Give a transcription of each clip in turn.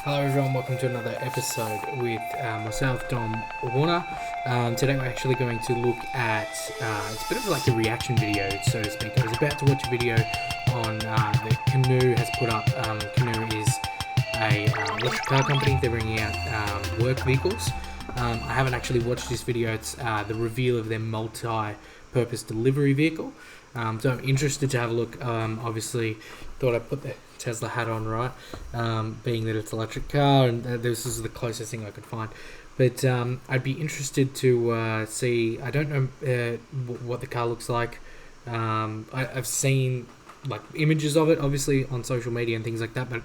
Hello everyone, welcome to another episode with myself, Dom Warnaar. Today we're actually going to look at, it's a bit of like a reaction video, so to speak. I was about to watch a video on that Canoo has put up. Canoo is a electric car company. They're bringing out work vehicles. I haven't actually watched this video. It's the reveal of their multi-purpose delivery vehicle. So I'm interested to have a look. Obviously, thought I'd put the Tesla hat on, right? Being that it's an electric car, and this is the closest thing I could find. But I'd be interested to see. I don't know what the car looks like. I've seen like images of it, obviously on social media and things like that, but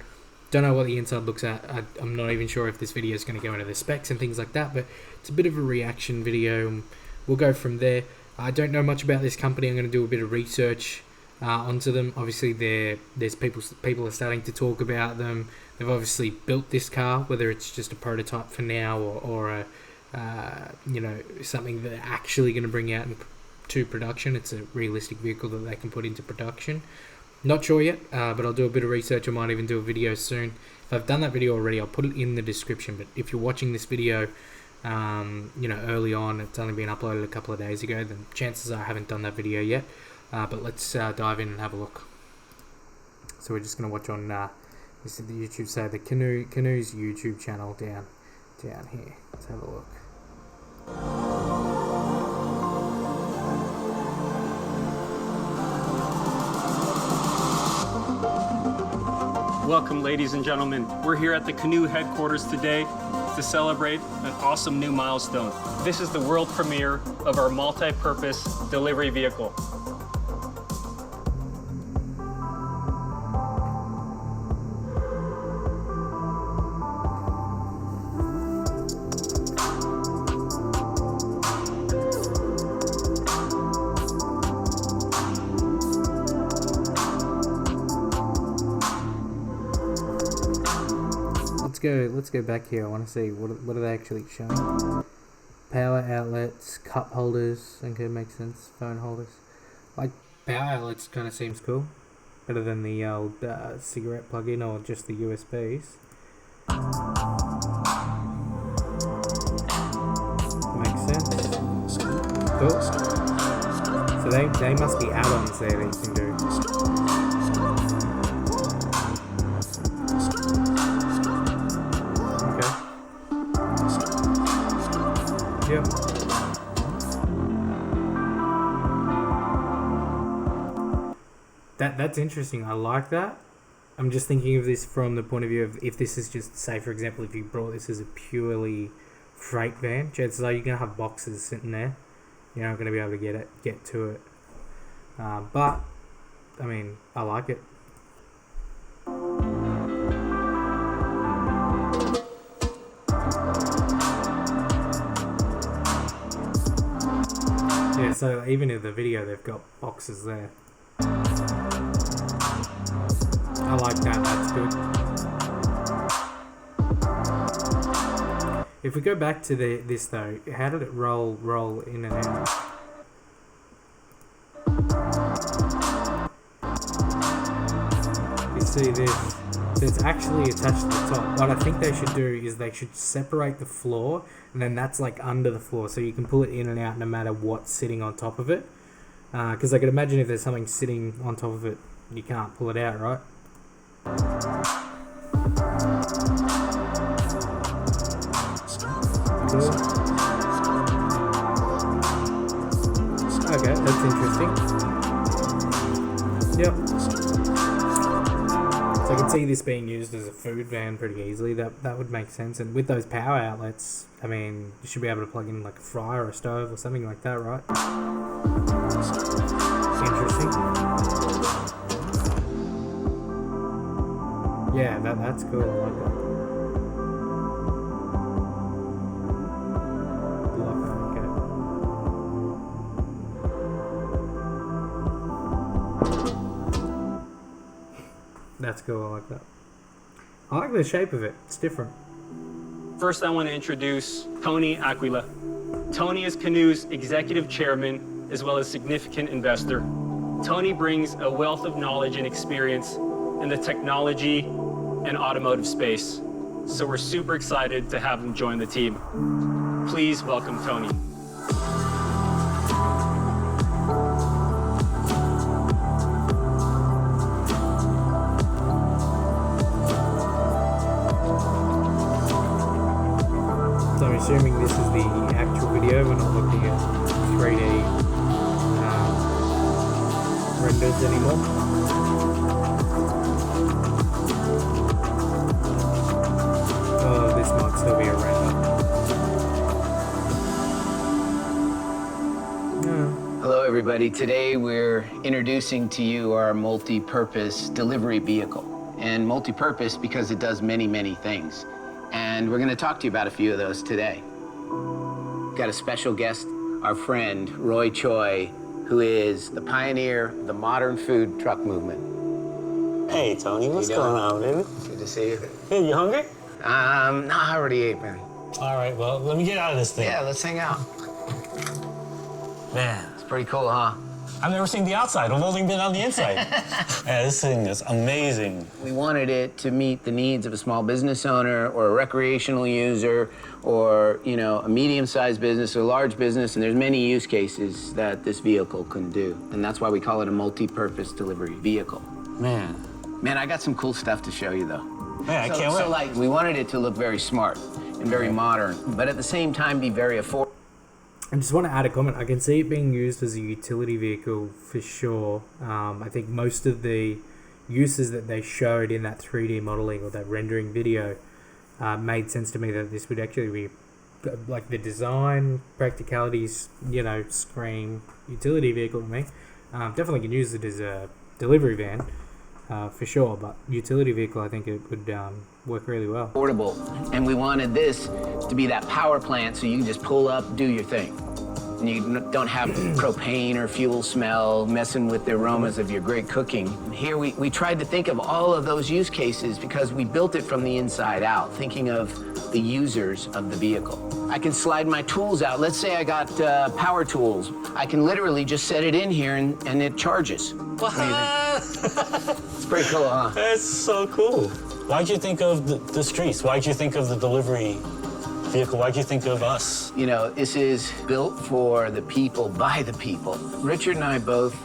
don't know what the inside looks at. I'm not even sure if this video is going to go into the specs and things like that. But it's a bit of a reaction video, and we'll go from there. I don't know much about this company. I'm going to do a bit of research onto them. Obviously, there's people are starting to talk about them. They've obviously built this car, whether it's just a prototype for now or a something that they're actually going to bring out to production. It's a realistic vehicle that they can put into production. Not sure yet, but I'll do a bit of research. I might even do a video soon. If I've done that video already, I'll put it in the description. But if you're watching this video, early on, it's only been uploaded a couple of days ago, then chances are I haven't done that video yet. But let's dive in and have a look. So we're just going to watch on this is the YouTube, so the Canoo's YouTube channel down here. Let's have a look. Welcome, ladies and gentlemen. We're here at the Canoo headquarters today to celebrate an awesome new milestone. This is the world premiere of our multi-purpose delivery vehicle. Let's go back here. I want to see what are they actually showing. Power outlets, cup holders. Okay, makes sense. Phone holders. Like power outlets kind of seems cool. Better than the old cigarette plug-in or just the USBs. Makes sense. Cool. So they must be add-ons there that you can do. Yep. That's interesting. I like that. I'm just thinking of this from the point of view of if this is just, say for example, if you brought this as a purely freight van, chances are you're gonna have boxes sitting there. You're not gonna be able to get to it. But I mean, I like it. Yeah, so even in the video they've got boxes there. I like that, that's good. If we go back to this though, how did it roll in and out? You see this? So it's actually attached to the top. What I think they should do is they should separate the floor, and then that's like under the floor, so you can pull it in and out no matter what's sitting on top of it. Because I could imagine if there's something sitting on top of it, you can't pull it out, right? Cool. Okay, that's interesting. Yep. So I can see this being used as a food van pretty easily. That would make sense. And with those power outlets, I mean, you should be able to plug in like a fryer or a stove or something like that, right? Interesting. Yeah, that's cool. I like that. That's cool, I like that. I like the shape of it, it's different. First, I want to introduce Tony Aquila. Tony is Canoo's executive chairman, as well as significant investor. Tony brings a wealth of knowledge and experience in the technology and automotive space. So we're super excited to have him join the team. Please welcome Tony. So I'm assuming this is the actual video. We're not looking at 3D renders anymore. Oh, this might still be a render. No. Hello everybody, today we're introducing to you our multi-purpose delivery vehicle. And multi-purpose because it does many, many things. And we're going to talk to you about a few of those today. Got a special guest, our friend Roy Choi, who is the pioneer of the modern food truck movement. Hey, Tony, what's going on, baby? Good to see you. Hey, you hungry? No, I already ate, man. All right, well, let me get out of this thing. Yeah, let's hang out. Man, It's pretty cool, huh? I've never seen the outside. I've only been on the inside. Yeah, this thing is amazing. We wanted it to meet the needs of a small business owner or a recreational user or, you know, a medium-sized business or a large business, and there's many use cases that this vehicle can do. And that's why we call it a multi-purpose delivery vehicle. Man, Man, I got some cool stuff to show you, though. man, I can't So, wait. like, we wanted it to look very smart and very modern, but at the same time be very affordable. I just want to add a comment. I can see it being used as a utility vehicle for sure. I think most of the uses that they showed in that 3D modeling or that rendering video made sense to me that this would actually be like the design, practicalities, you know, scream utility vehicle to me. Definitely can use it as a delivery van for sure, but utility vehicle, I think it would work really well. And we wanted this to be that power plant so you can just pull up, do your thing. And you don't have propane or fuel smell messing with the aromas of your great cooking. Here we tried to think of all of those use cases because we built it from the inside out, thinking of the users of the vehicle. I can slide my tools out. Let's say I got power tools. I can literally just set it in here and it charges. What do you think? It's pretty cool, huh? That's so cool. Why'd you think of the streets? Why'd you think of the delivery vehicle? Why'd you think of us? You know, this is built for the people, by the people. Richard and I both,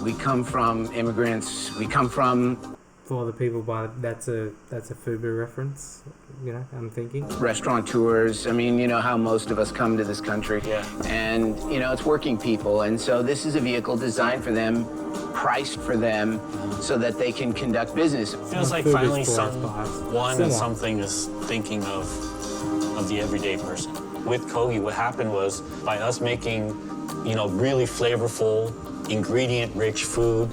we come from immigrants. We come from For the people, but that's a FUBU reference, you know, I'm thinking. restaurateurs. I mean, you know how most of us come to this country. Yeah. And, you know, it's working people. And so this is a vehicle designed for them, priced for them, so that they can conduct business. Feels like Food is finally for us, someone and something is thinking of the everyday person. With Kogi, what happened was by us making, you know, really flavorful, ingredient-rich food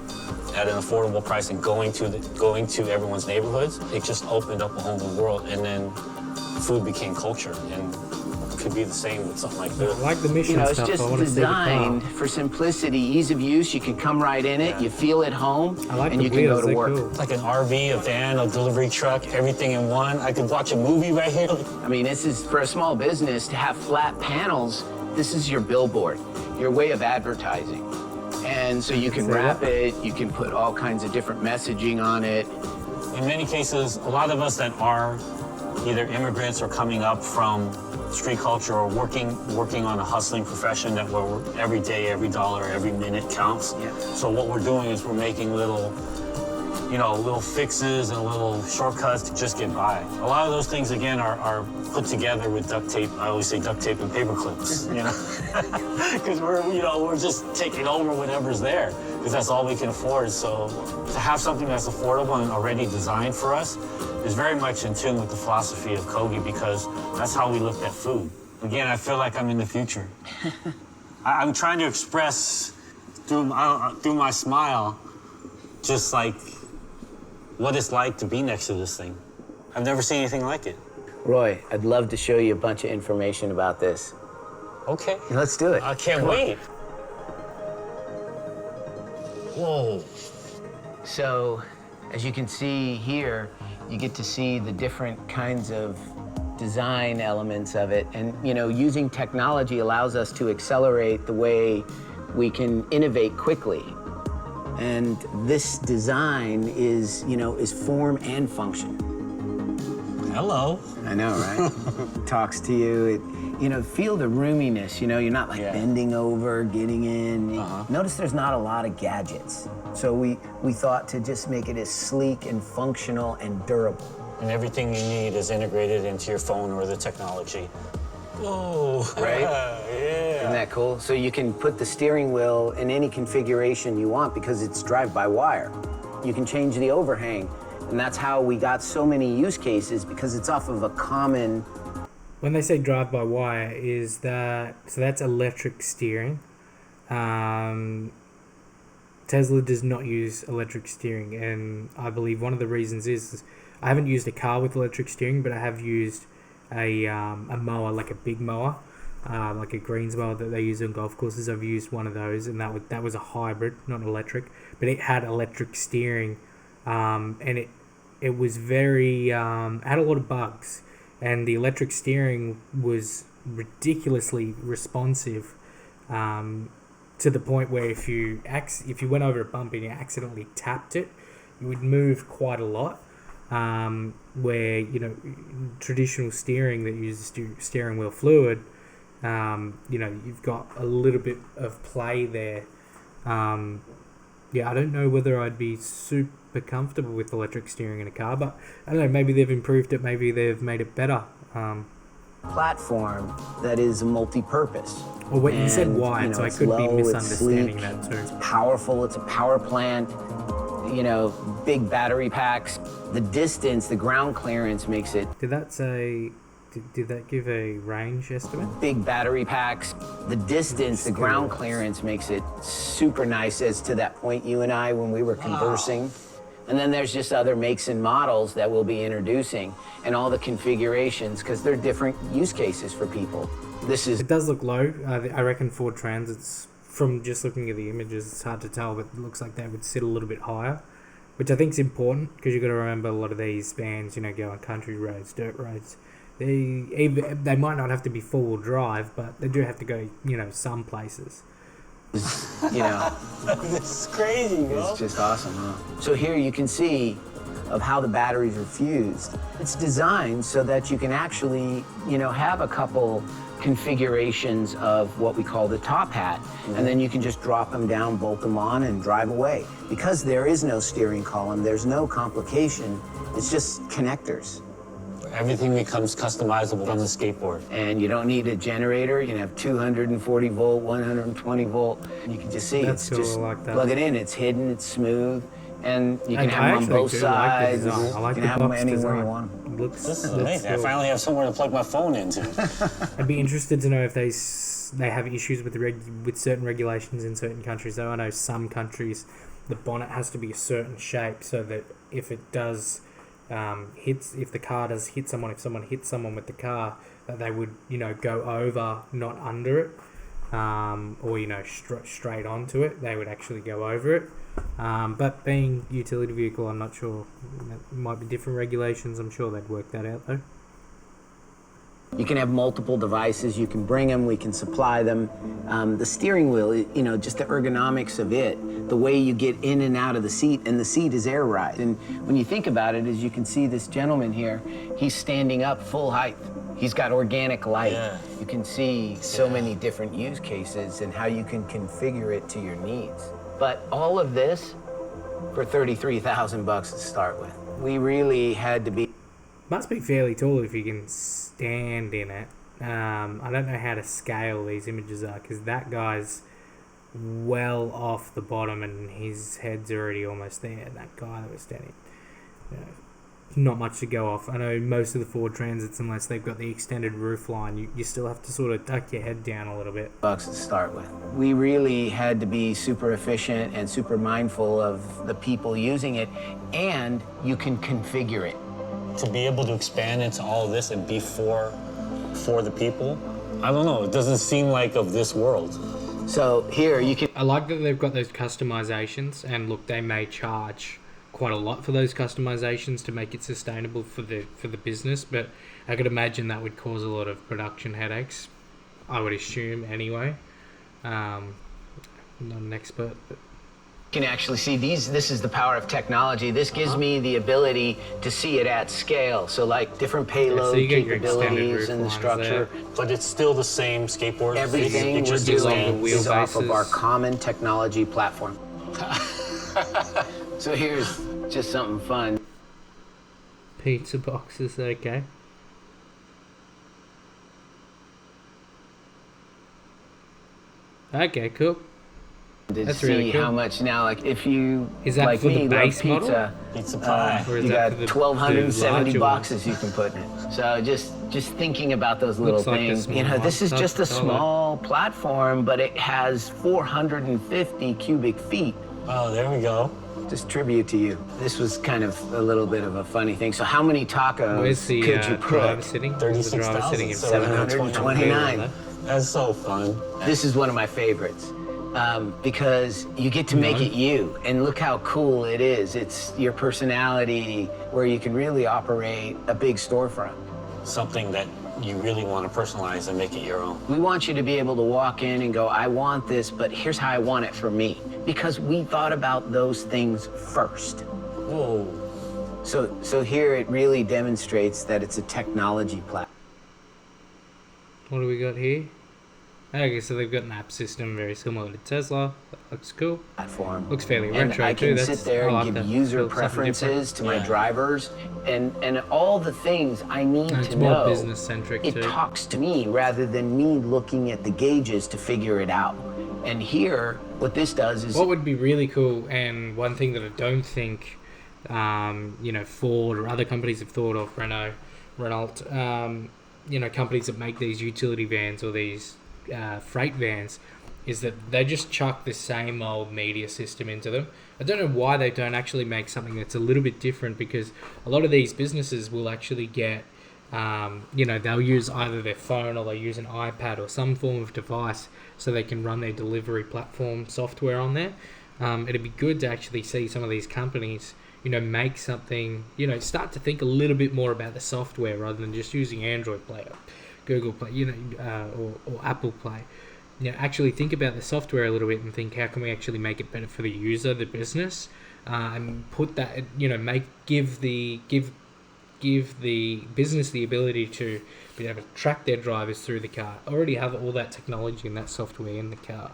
at an affordable price and going to everyone's neighborhoods, it just opened up a whole new world. And then food became culture, and it could be the same with something like I this. like the mission You know, it's stuff. I just want to see the car. designed for simplicity, ease of use. You can come right in it, you feel at home, I like and the you can go wheels, to they're work. cool. It's like an RV, a van, a delivery truck, everything in one. I could watch a movie right here. I mean, this is for a small business to have flat panels. This is your billboard, your way of advertising. And so you can See wrap that? it, you can put all kinds of different messaging on it. In many cases, a lot of us that are either immigrants or coming up from street culture or working on a hustling profession that where every day, every dollar, every minute counts. Yeah. So what we're doing is we're making little fixes and little shortcuts to just get by. A lot of those things, again, are put together with duct tape. I always say duct tape and paper clips, you know? Because we're just taking over whatever's there, because that's all we can afford. So to have something that's affordable and already designed for us is very much in tune with the philosophy of Kogi, because that's how we looked at food. Again, I feel like I'm in the future. I'm trying to express through my smile, just like what it's like to be next to this thing. I've never seen anything like it. Roy, I'd love to show you a bunch of information about this. Okay. Let's do it. I can't Come on. wait. Whoa. So, as you can see here, you get to see the different kinds of design elements of it. And, you know, using technology allows us to accelerate the way we can innovate quickly. And this design is, you know, is form and function. Hello. I know, right? It talks to you. Feel the roominess. You're not like bending over, getting in. Notice there's not a lot of gadgets. So we thought to just make it as sleek and functional and durable. And everything you need is integrated into your phone or the technology. Oh, Right? Yeah. Isn't that cool? So you can put the steering wheel in any configuration you want because it's drive-by-wire. You can change the overhang, and that's how we got so many use cases because it's off of a common... When they say drive-by-wire, is that... So that's electric steering. Tesla does not use electric steering, and I believe one of the reasons is I haven't used a car with electric steering, but I have used a mower, like a big mower, like a greens mower that they use on golf courses. I've used one of those, and that was a hybrid, not electric, but it had electric steering, and it was very had a lot of bugs, and the electric steering was ridiculously responsive, to the point where if you went over a bump and you accidentally tapped it, you would move quite a lot. Where traditional steering that uses steering wheel fluid, you've got a little bit of play there. I don't know whether I'd be super comfortable with electric steering in a car, but I don't know, maybe they've improved it, maybe they've made it better. Platform that is multi-purpose. Well, when you said And, wide, so I it's could low, be it's misunderstanding sleek, that too. It's powerful, it's a power plant, big battery packs. The distance, the ground clearance makes it Did that say? Did that give a range estimate? big battery packs. The distance, the ground clearance makes it super nice as to that point you and I when we were conversing. And then there's just other makes and models that we'll be introducing and all the configurations because they're different use cases for people. It does look low. I reckon Ford Transits, from just looking at the images, it's hard to tell, but it looks like they would sit a little bit higher, which I think is important because you've got to remember a lot of these vans, go on country roads, dirt roads. They might not have to be four-wheel drive, but they do have to go, some places. This is crazy, bro. It's just awesome, huh? So here you can see of how the batteries are fused. It's designed so that you can actually, have a couple configurations of what we call the top hat, and then you can just drop them down, bolt them on, and drive away. Because there is no steering column, there's no complication, it's just connectors. Everything becomes customizable on the skateboard. And you don't need a generator. You can have 240 volt, 120 volt. You can just see That's it's cool, just I like that. plug it in. It's hidden. It's smooth, and you can And I have them on actually both do like the sides. design. I like you the can have them box anywhere design. you want. Looks This is looks amazing. cool. I finally have somewhere to plug my phone into. I'd be interested to know if they have issues with with certain regulations in certain countries. Though I know some countries, the bonnet has to be a certain shape so that if it does if the car does hit someone, if someone hits someone with the car, that they would go over, not under it, or straight onto it. They would actually go over it. But being utility vehicle, I'm not sure. It might be different regulations. I'm sure they'd work that out though. You can have multiple devices. You can bring them. We can supply them. The steering wheel, just the ergonomics of it, the way you get in and out of the seat, and the seat is air ride. And when you think about it, as you can see this gentleman here, he's standing up full height. He's got organic light. Yeah. You can see so many different use cases and how you can configure it to your needs. But all of this for $33,000 to start with. We really had to be. Must be fairly tall if you can stand in it. I don't know how to scale these images are because that guy's well off the bottom and his head's already almost there. That guy that was standing, not much to go off. I know most of the Ford Transits, unless they've got the extended roof line, you still have to sort of duck your head down a little bit. Bucks to start with. We really had to be super efficient and super mindful of the people using it, and you can configure it. To be able to expand into all of this and be for the people, I don't know. It doesn't seem like of this world. So here you can. I like that they've got those customizations, and look, they may charge quite a lot for those customizations to make it sustainable for the business, but I could imagine that would cause a lot of production headaches. I would assume anyway. Not an expert, but You can actually see this is the power of technology. This gives me the ability to see it at scale. So like different payload so you get your extended capabilities roof and the lines structure. But it's still the same skateboard. Everything It we're just gets doing longer. is off of wheelbases. our common technology platform. So here's just something fun. Pizza boxes, okay. Okay, cool. To That's see really cool. how much now, like if you Is that like for the me, base love pizza, model? Pizza pie. Or is you that got for the 1,270 larger boxes you can put in it. So just thinking about those little Looks like a things. small You know, this is one. just a That's small platform, but it has 450 cubic feet. Oh, there we go. Just tribute to you. This was kind of a little bit of a funny thing. So how many tacos Where's the could you driver put? sitting? Where's the driver sitting in 729. That's so fun. This is one of my favorites because you get to make it you, and look how cool it is. It's your personality where you can really operate a big storefront. Something that you really want to personalize and make it your own. We want you to be able to walk in and go, I want this, but here's how I want it for me. Because we thought about those things first. Whoa. So here it really demonstrates that it's a technology platform. What do we got here? Okay, so they've got an app system very similar to Tesla. That looks cool. Looks fairly And retro I too. can sit there I like and give that. user Build something preferences to my Yeah. drivers and all the things I need And it's to more know. business-centric It too. talks to me rather than me looking at the gauges to figure it out. And here, what this does is What would be really cool, and one thing that I don't think, Ford or other companies have thought of, Renault, companies that make these utility vans or these freight vans, is that they just chuck the same old media system into them. I don't know why they don't actually make something that's a little bit different, because a lot of these businesses will actually get, they'll use either their phone or they'll use an iPad or some form of device so they can run their delivery platform software on there. It'd be good to actually see some of these companies, make something, start to think a little bit more about the software rather than just using Android Play or Google Play, or Apple Play. Actually think about the software a little bit and think, how can we actually make it better for the user, the business, and put that, give the business the ability to be able to track their drivers through the car. Already have all that technology and that software in the car.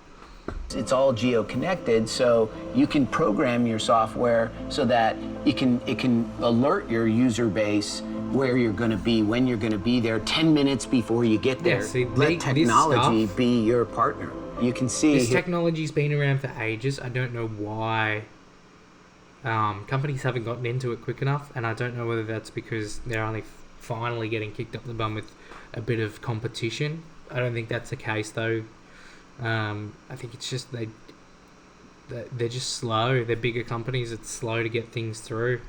it's all geo-connected, so you can program your software so that it can alert your user base where you're going to be, when you're going to be there, 10 minutes before you get there. see, Let this technology stuff- be your partner. You can see This here- technology's been around for ages. I don't know why companies haven't gotten into it quick enough, and I don't know whether that's because they're only finally getting kicked up the bum with a bit of competition. I don't think that's the case though. I think it's just they're just slow. They're bigger companies. It's slow to get things through.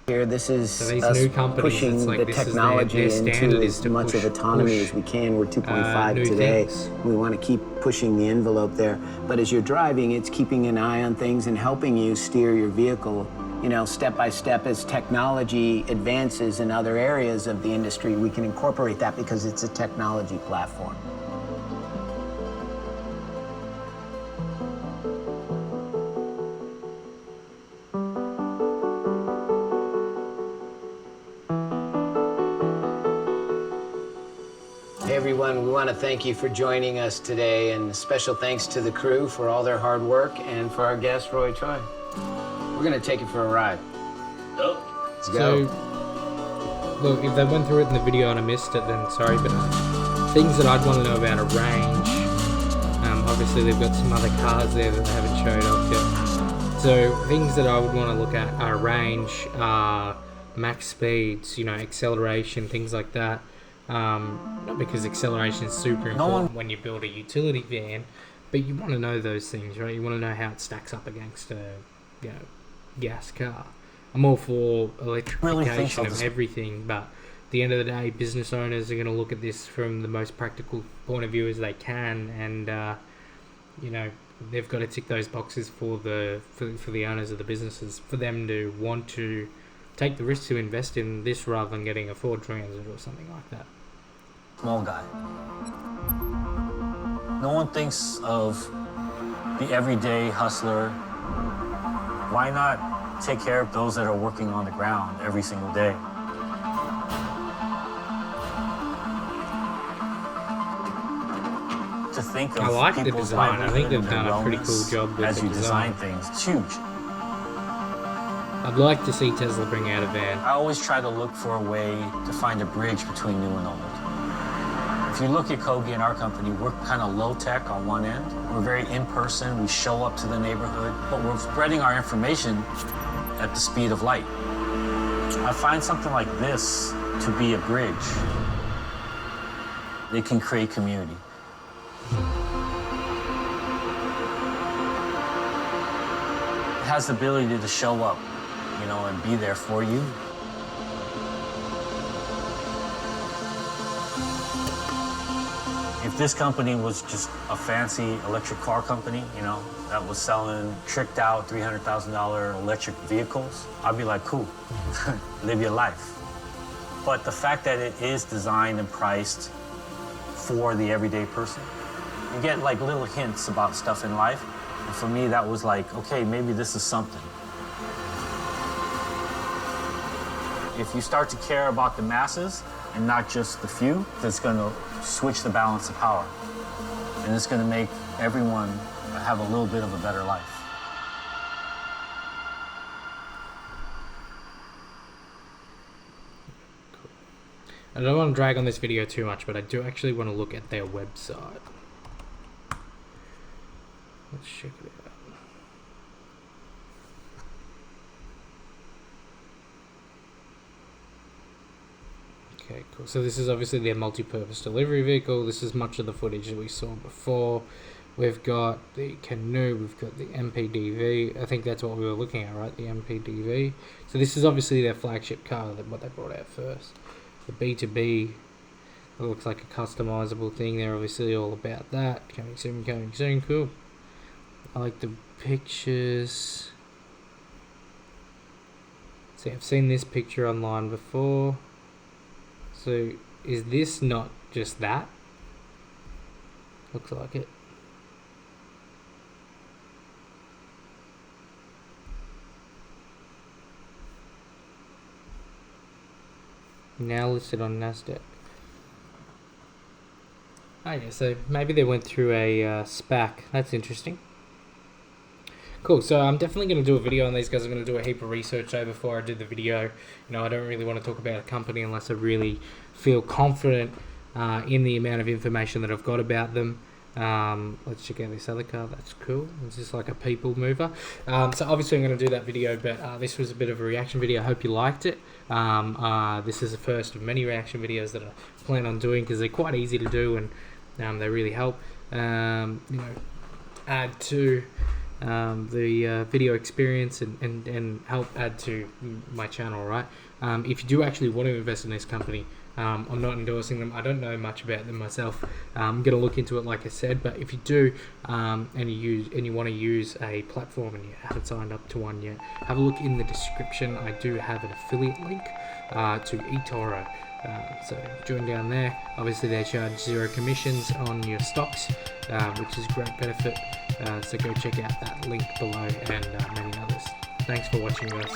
here, this is So these us new companies, pushing it's like the this is technology their standard into is as to much of autonomy push, as we can. We're 2.5 new today. things. We want to keep pushing the envelope there. But as you're driving, it's keeping an eye on things and helping you steer your vehicle, step by step. As technology advances in other areas of the industry, we can incorporate that because it's a technology platform. Hey everyone, we want to thank you for joining us today, and special thanks to the crew for all their hard work and for our guest, Roy Choi. We're going to take you for a ride. Let's go. So, look, if they went through it in the video and I missed it, then sorry, but things that I'd want to know about a range. Obviously, they've got some other cars there that they haven't showed off yet. So, things that I would want to look at are range, max speeds, acceleration, things like that. Not because acceleration is super important when you build a utility van, but you want to know those things, right? You want to know how it stacks up against a gas car. I'm all for electrification of everything, but at the end of the day, business owners are going to look at this from the most practical point of view as they can, and they've got to tick those boxes for the owners of the businesses, for them to want to take the risk to invest in this rather than getting a Ford Transit or something like that. Small guy. No one thinks of the everyday hustler Why not take care of those that are working on the ground every single day? To think of I like the people's design. I think livelihood they've and their done a pretty cool wellness job with as the you design design. things. It's huge. I'd like to see Tesla bring out a van. I always try to look for a way to find a bridge between new and old. If you look at Kogi and our company, we're kind of low tech on one end. We're very in-person. We show up to the neighborhood, but we're spreading our information at the speed of light. I find something like this to be a bridge. It can create community. It has the ability to show up, you know, and be there for you. If this company was just a fancy electric car company, you know, that was selling tricked out $300,000 electric vehicles, I'd be like, cool, live your life. But the fact that it is designed and priced for the everyday person, you get like little hints about stuff in life. And for me, that was like, okay, maybe this is something. If you start to care about the masses and not just the few, that's gonna switch the balance of power. And it's gonna make everyone have a little bit of a better life. I don't want to drag on this video too much, but I do actually want to look at their website. Let's check it out. Okay, cool. So this is obviously their multi-purpose delivery vehicle. This is much of the footage that we saw before. We've got the Canoo, we've got the MPDV. I think that's what we were looking at, right? The MPDV. So this is obviously their flagship car, what they brought out first. The B2B, it looks like a customizable thing. They're obviously all about that. Coming soon, cool. I like the pictures. See, I've seen this picture online before. So, is this not just that? Looks like it. Now listed on NASDAQ. Oh yeah, so maybe they went through a SPAC. That's interesting. Cool, so I'm definitely going to do a video on these guys. I'm going to do a heap of research though before I do the video. You know, I don't really want to talk about a company unless I really feel confident in the amount of information that I've got about them. Let's check out this other car. That's cool. It's just like a people mover. So obviously I'm going to do that video, but this was a bit of a reaction video. I hope you liked it. This is the first of many reaction videos that I plan on doing because they're quite easy to do and they really help you know, add to the video experience and help add to my channel, right? If you do actually want to invest in this company, I'm not endorsing them. I don't know much about them myself. I'm going to look into it, like I said. But if you do, and you want to use a platform and you haven't signed up to one yet, have a look in the description. I do have an affiliate link to eToro. So join down there. Obviously, they charge 0 commissions on your stocks, which is a great benefit. So go check out that link below and many others. Thanks for watching, guys.